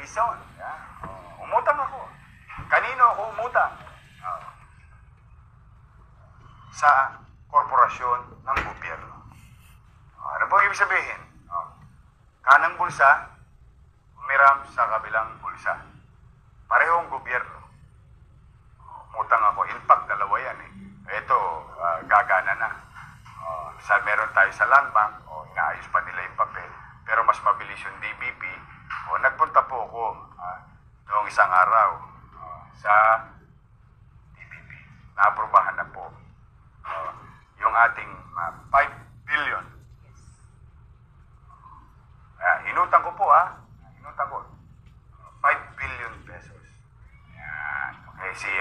reason. Yeah? Umutang ako. Kanino ako umutang? Sa korporasyon ng gobyerno. Ano po ibig sabihin? Kanang bulsa, umiram sa kabilang bulsa. Parehong gobyerno. Umutang ako. In fact, dalawa yan eh. Ito, gagana na. Meron tayo sa land bank, inaayos pa nila yung papel. Pero mas mabilis yung DBP. Nagpunta po ako noong isang araw sa DBP. Naaprubahan na po yung ating 5 billion. Inutang ko po inutang ko. 5 billion pesos. Yan. Okay, si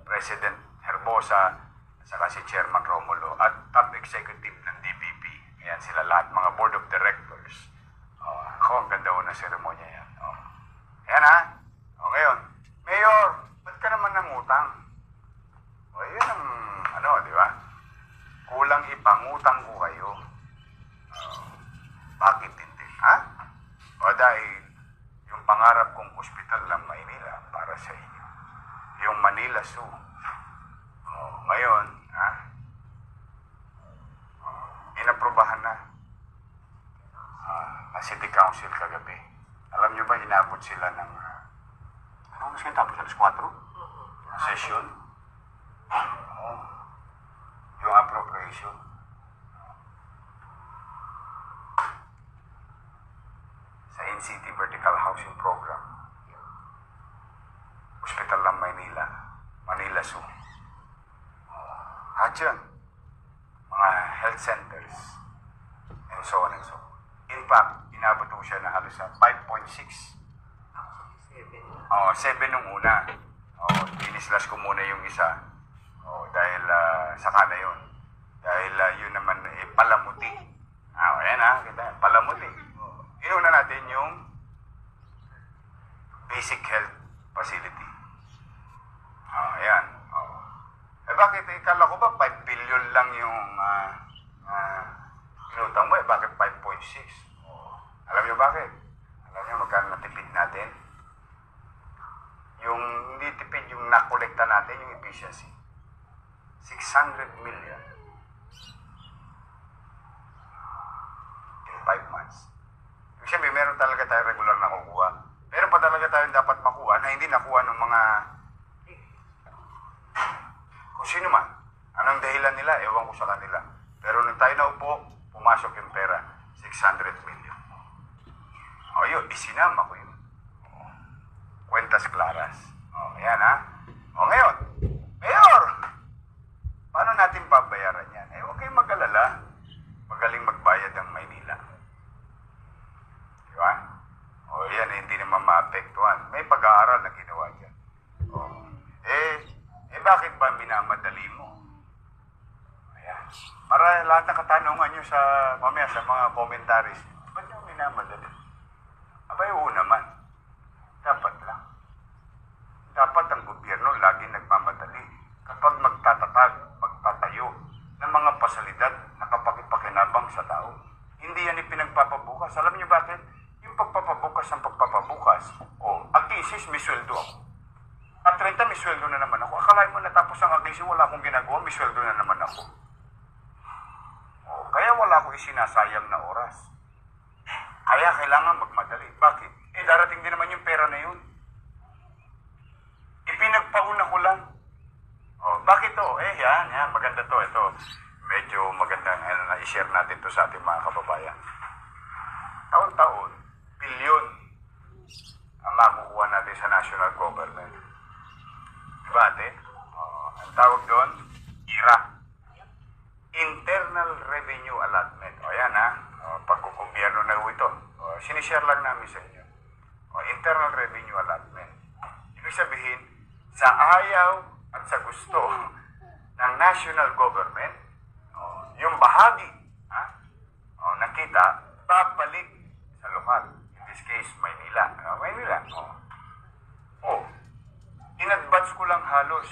President Herbosa, saka si Chairman Romulo at top executive ng DBP. Ayan sila lahat, mga board of directors. Ako, ang ganda ko ng seremonya yan. Ayan ngayon, Mayor, ba't ka naman nangutang? Yun ang, di ba? Kulang ipangutang ko kayo. Bakit hindi? Dahil yung pangarap kong ospital ng Maynila para sa inyo. Yung Manila Zoo. Ngayon, inaprubahan na City Council kagabi. Alam nyo ba, inabot sila ng anong gusto yung tapos? Alas 4? Session? Yung appropriation. Sa NCT Vertical Housing Program. Hospital ng Maynila. Manila Zoo. At yun, mga health centers, and so on and so on. In fact, inabot ko siya na halos sa 5.6. 7 nung una. Inislas ko muna yung isa. Dahil saka na yun. Dahil yun naman, palamuti. Ayan kita, palamuti. Inuna natin yung basic health facility. Ayan. Bakit? Kala ko ba 5 billion lang yung inutang mo? Bakit 5.6? Alam niyo bakit? Alam niyo magkano natipid natin? Yung hindi tipid yung nakolekta natin, yung efficiency. 600 million. In 5 months. Ibig sabihin, meron talaga tayo regular na kukuha. Meron pa talaga tayo dapat makuha na hindi nakuha ng mga kung sino man. Anong dahilan nila? Ewan ko sa kanila. Pero nung tayo naupo, pumasok yung pera. 600 million. Yun, isinama ko yun. Cuentas claras. Ayan ngayon, Mayor! Paano natin babayaran yan? Huwag kayong mag-alala. Magaling magbayad ang Maynila. Di ba? Yan, hindi naman maapektuhan. May pag-aaral na ginawa dyan. Bakit ba minamadali mo? Ayan. Para lahat ng katanungan nyo mamaya sa mga commentaries, ba't nyo minamadali? Abay, naman. Dapat lang. Dapat ang gobyerno lagi nagmamadali. Kapag magtatayo ng mga pasalidad na kapakipakinabang sa tao, hindi yan ipinagpapabukas. Alam niyo bakit? Yung pagpapabukas ng pagpapabukas, ang-thesis, may sweldo ako. At 30, may sweldo na naman ako. Akalain mo natapos ang ang-thesis, wala akong ginagawa, may sweldo na naman ako. Kaya wala akong isinasayang na oras. Kaya kailangan magmadali. Bakit? Darating din naman yung pera na yun. Ipinagpauna ko lang. Bakit to? Yan, maganda to. Ito, medyo maganda na i-share natin to sa ating mga kababayan. Taon-taon, bilyon ang makukuha natin sa national government. Diba, ate? Ang tawag doon, IRA. Internal Revenue Allotment. Yan pagkukubyerno na ito. Sinishare lang namin sa inyo. Internal Revenue Allotment. Ibig sabihin, sa ayaw at sa gusto ng national government, yung bahagi ng kita, babalik sa lokal. In this case, Maynila. In advance ko lang halos